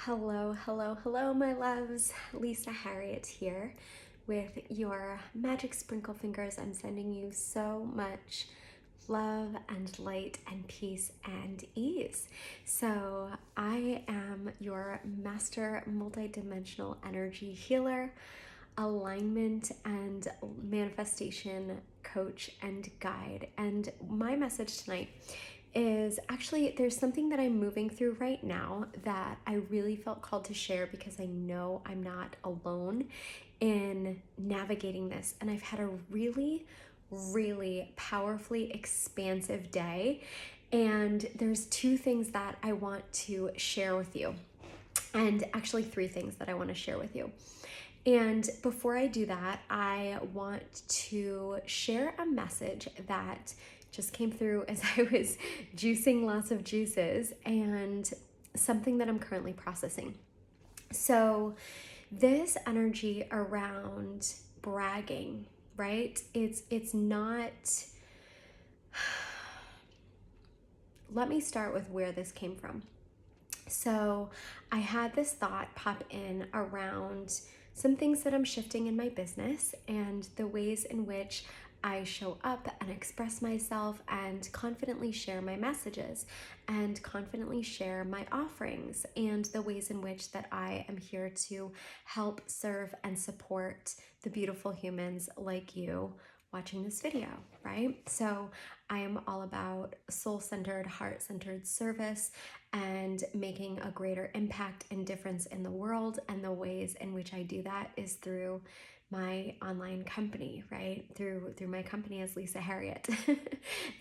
Hello, hello, hello, my loves. Lisa Harriet here with your magic sprinkle fingers. I'm sending you so much love and light and peace and ease. So, I am your master multidimensional energy healer, alignment and manifestation coach and guide. And my message tonight is actually there's something that I'm moving through right now that I really felt called to share because I know I'm not alone in navigating this. And I've had a really powerfully expansive day. And there's two things that I want to share with you. And actually, three things that I want to share with you. And before I do that, I want to share a message that just came through as I was juicing lots of juices and something that I'm currently processing. So, this energy around bragging, right? It's not. Let me start with where this came from. So, I had this thought pop in around some things that I'm shifting in my business and the ways in which I show up and express myself and confidently share my messages and confidently share my offerings and the ways in which that I am here to help serve and support the beautiful humans like you watching this video, right? So I am all about soul-centered, heart-centered service and making a greater impact and difference in the world. And the ways in which I do that is through my online company, right? Through my company as Lisa Harriet,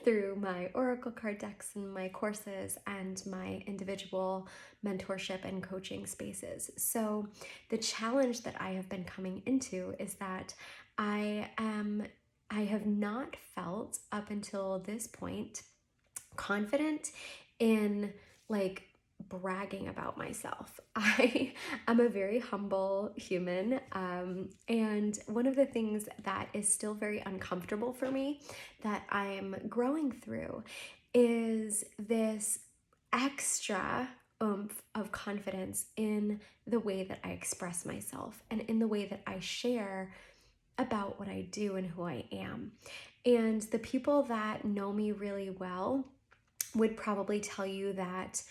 through my oracle card decks and my courses and my individual mentorship and coaching spaces. So the challenge that I have been coming into is that I have not felt up until this point confident in like bragging about myself. I am a very humble human. And one of the things that is still very uncomfortable for me that I'm growing through is this extra oomph of confidence in the way that I express myself and in the way that I share about what I do and who I am. And the people that know me really well would probably tell you that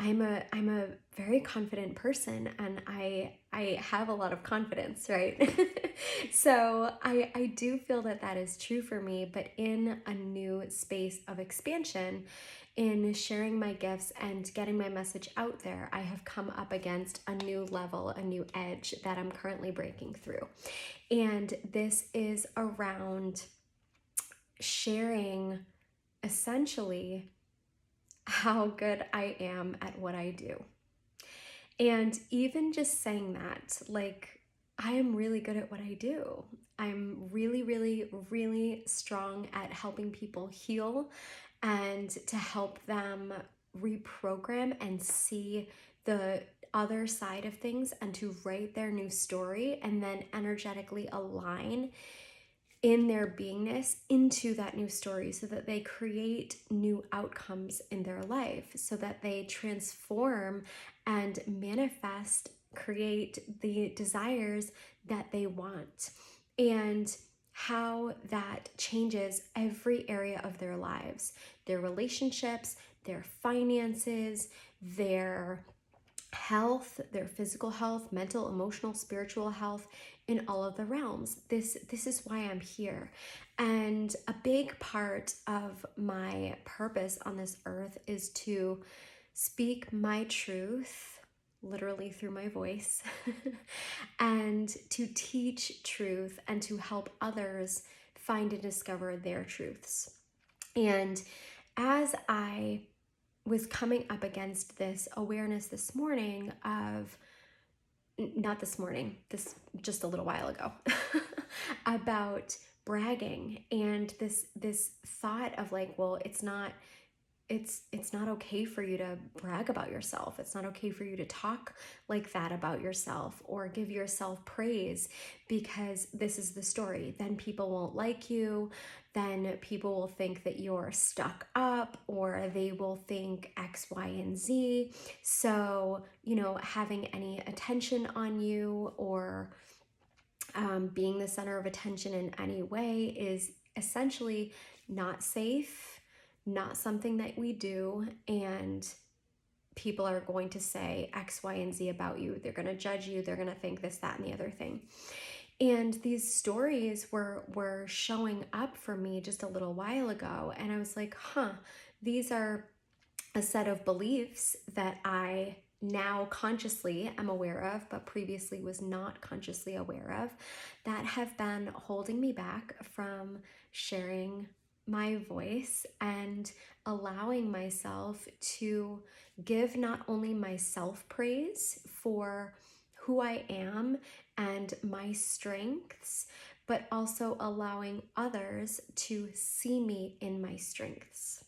I'm a very confident person and I have a lot of confidence, right? So I do feel that that is true for me, but in a new space of expansion, in sharing my gifts and getting my message out there, I have come up against a new level, a new edge that I'm currently breaking through. And this is around sharing essentially how good I am at what I do. And even just saying that, like, I am really good at what I do. I'm really strong at helping people heal and to help them reprogram and see the other side of things and to write their new story and then energetically align in their beingness into that new story so that they create new outcomes in their life, so that they transform and manifest, create the desires that they want, and how that changes every area of their lives, their relationships, their finances, their health, their physical health, mental, emotional, spiritual health, in all of the realms. This is why I'm here. And a big part of my purpose on this earth is to speak my truth, literally through my voice, and to teach truth and to help others find and discover their truths. And as I was coming up against this awareness this morning of, not this morning, this just a little while ago, about bragging and this thought of like, well, it's not it's not okay for you to brag about yourself. It's not okay for you to talk like that about yourself or give yourself praise, because this is the story. Then people won't like you. Then people will think that you're stuck up, or they will think X, Y, and Z. So, having any attention on you, or being the center of attention in any way, is essentially not safe, not something that we do, and people are going to say X, Y, and Z about you. They're going to judge you. They're going to think this, that, and the other thing. And these stories were showing up for me just a little while ago, and I was like, these are a set of beliefs that I now consciously am aware of, but previously was not consciously aware of, that have been holding me back from sharing my voice and allowing myself to give not only myself praise for who I am and my strengths, but also allowing others to see me in my strengths.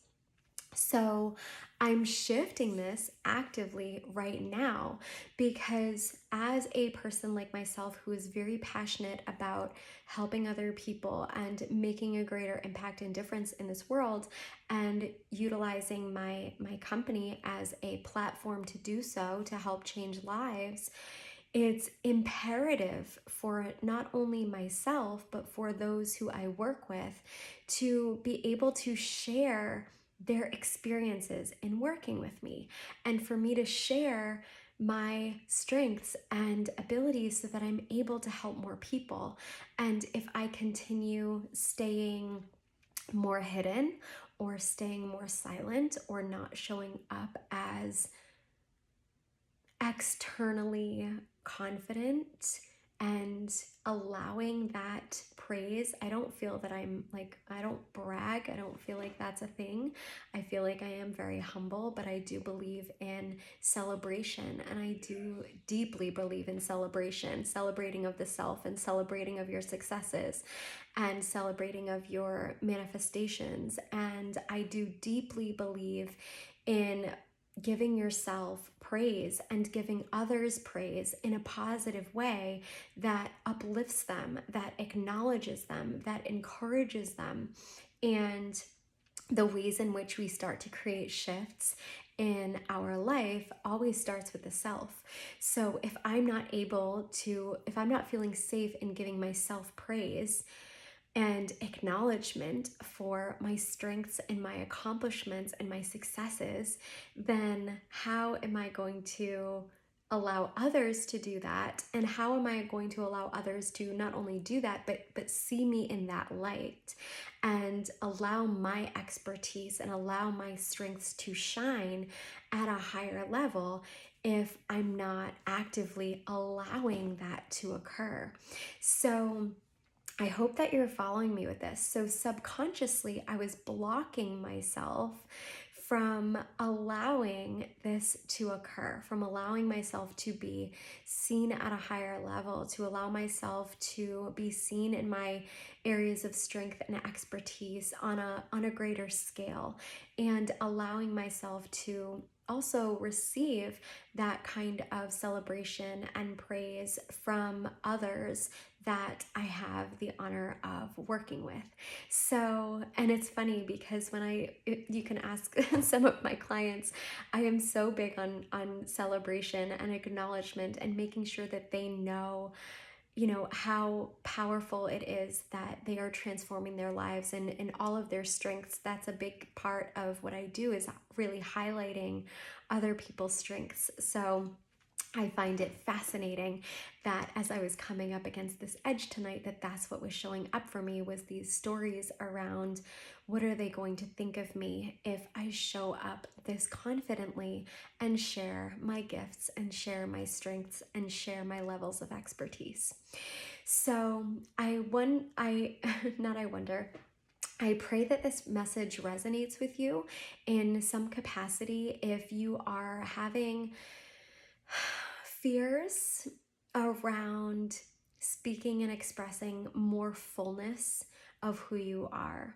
So I'm shifting this actively right now, because as a person like myself who is very passionate about helping other people and making a greater impact and difference in this world, and utilizing my company as a platform to do so, to help change lives, it's imperative for not only myself, but for those who I work with, to be able to share their experiences in working with me, and for me to share my strengths and abilities so that I'm able to help more people. And if I continue staying more hidden, or staying more silent, or not showing up as externally confident and allowing that praise, I don't feel that I don't brag. I don't feel like that's a thing. I feel like I am very humble, but I do believe in celebration, and I do deeply believe in celebration, celebrating of the self, and celebrating of your successes, and celebrating of your manifestations. And I do deeply believe in giving yourself praise and giving others praise in a positive way that uplifts them, that acknowledges them, that encourages them. And the ways in which we start to create shifts in our life always starts with the self. So if I'm not feeling safe in giving myself praise and acknowledgement for my strengths and my accomplishments and my successes, then how am I going to allow others to do that? And how am I going to allow others to not only do that, but see me in that light, and allow my expertise and allow my strengths to shine at a higher level, if I'm not actively allowing that to occur? So I hope that you're following me with this. So subconsciously, I was blocking myself from allowing this to occur, from allowing myself to be seen at a higher level, to allow myself to be seen in my areas of strength and expertise on a greater scale, and allowing myself to also receive that kind of celebration and praise from others that I have the honor of working with. So, and it's funny because you can ask some of my clients, I am so big on celebration and acknowledgement, and making sure that they know how powerful it is that they are transforming their lives and in all of their strengths. That's a big part of what I do, is really highlighting other people's strengths. So I find it fascinating that as I was coming up against this edge tonight, that's what was showing up for me, was these stories around, what are they going to think of me if I show up this confidently and share my gifts and share my strengths and share my levels of expertise. So I pray that this message resonates with you in some capacity. If you are having fears around speaking and expressing more fullness of who you are,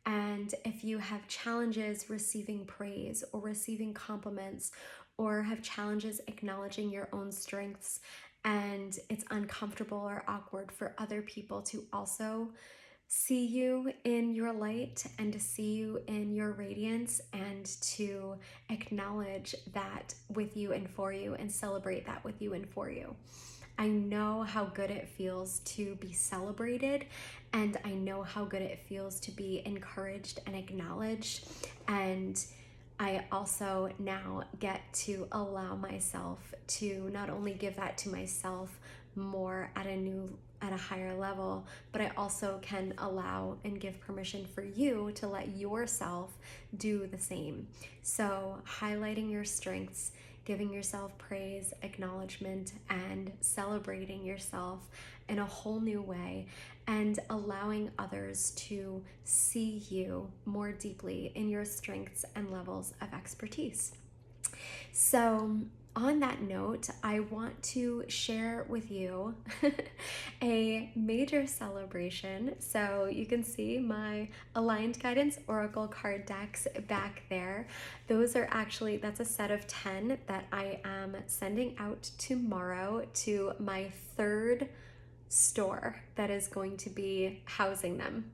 And if you have challenges receiving praise or receiving compliments, or have challenges acknowledging your own strengths, and it's uncomfortable or awkward for other people to also see you in your light and to see you in your radiance and to acknowledge that with you and for you and celebrate that with you and for you. I know how good it feels to be celebrated, and I know how good it feels to be encouraged and acknowledged. And I also now get to allow myself to not only give that to myself more at a higher level, but I also can allow and give permission for you to let yourself do the same. So highlighting your strengths, giving yourself praise, acknowledgement, and celebrating yourself in a whole new way, and allowing others to see you more deeply in your strengths and levels of expertise. So, on that note, I want to share with you a major celebration. So, you can see my Aligned Guidance Oracle card decks back there. Those are actually, that's a set of 10 that I am sending out tomorrow to my third store that is going to be housing them,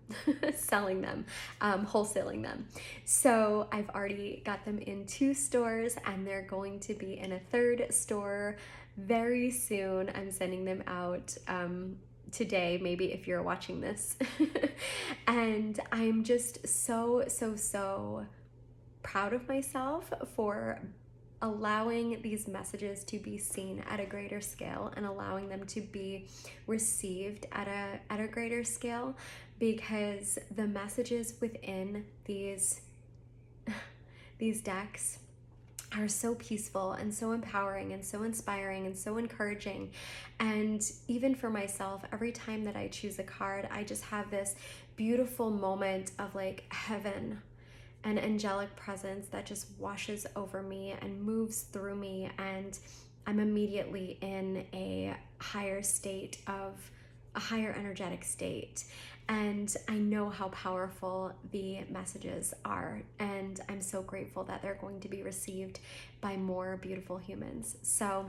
selling them, wholesaling them. So I've already got them in 2 stores, and they're going to be in a 3rd store very soon. I'm sending them out today, maybe, if you're watching this. And I'm just so proud of myself for allowing these messages to be seen at a greater scale and allowing them to be received at a greater scale, because the messages within these decks are so peaceful and so empowering and so inspiring and so encouraging. And even for myself, every time that I choose a card, I just have this beautiful moment of like heaven, an angelic presence that just washes over me and moves through me, and I'm immediately in a higher energetic state. And I know how powerful the messages are, and I'm so grateful that they're going to be received by more beautiful humans. So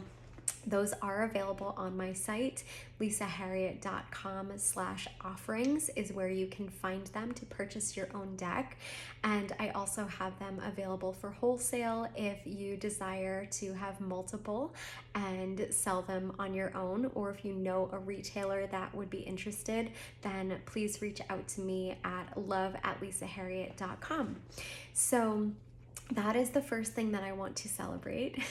those are available on my site. lisaharriet.com/offerings is where you can find them to purchase your own deck. And I also have them available for wholesale if you desire to have multiple and sell them on your own, or if you know a retailer that would be interested, then please reach out to me at love@lisaharriet.com. So that is the first thing that I want to celebrate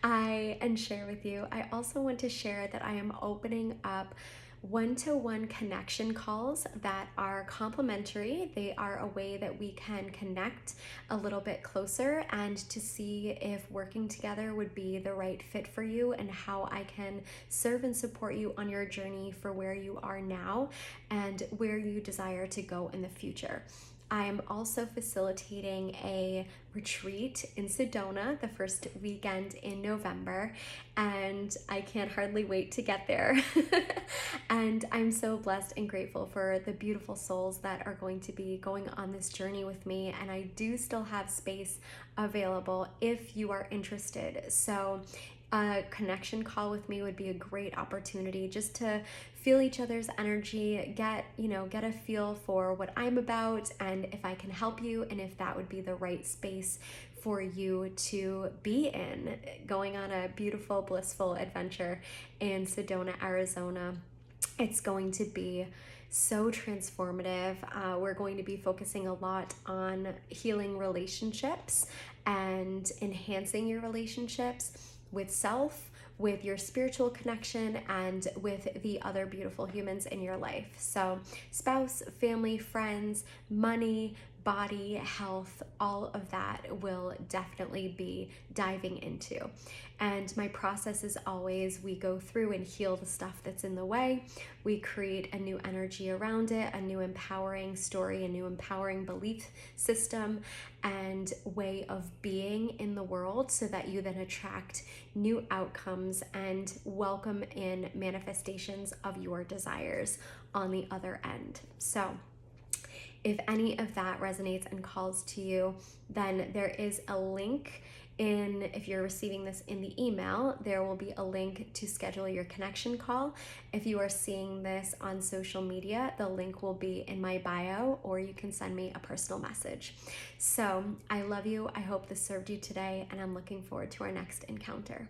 and share with you. I also want to share that I am opening up one-to-one connection calls that are complimentary. They are a way that we can connect a little bit closer and to see if working together would be the right fit for you, and how I can serve and support you on your journey for where you are now and where you desire to go in the future. I am also facilitating a retreat in Sedona the first weekend in November, and I can't hardly wait to get there. And I'm so blessed and grateful for the beautiful souls that are going to be going on this journey with me, and I do still have space available if you are interested. So a connection call with me would be a great opportunity just to feel each other's energy, get a feel for what I'm about and if I can help you, and if that would be the right space for you to be in, going on a beautiful, blissful adventure in Sedona, Arizona. It's going to be so transformative. We're going to be focusing a lot on healing relationships and enhancing your relationships with self, with your spiritual connection, and with the other beautiful humans in your life. So spouse, family, friends, money, body, health, all of that will definitely be diving into. And my process is always, we go through and heal the stuff that's in the way. We create a new energy around it, a new empowering story, a new empowering belief system and way of being in the world, so that you then attract new outcomes and welcome in manifestations of your desires on the other end. So If any of that resonates and calls to you, then there is a link if you're receiving this in the email, there will be a link to schedule your connection call. If you are seeing this on social media, the link will be in my bio, or you can send me a personal message. So I love you. I hope this served you today, and I'm looking forward to our next encounter.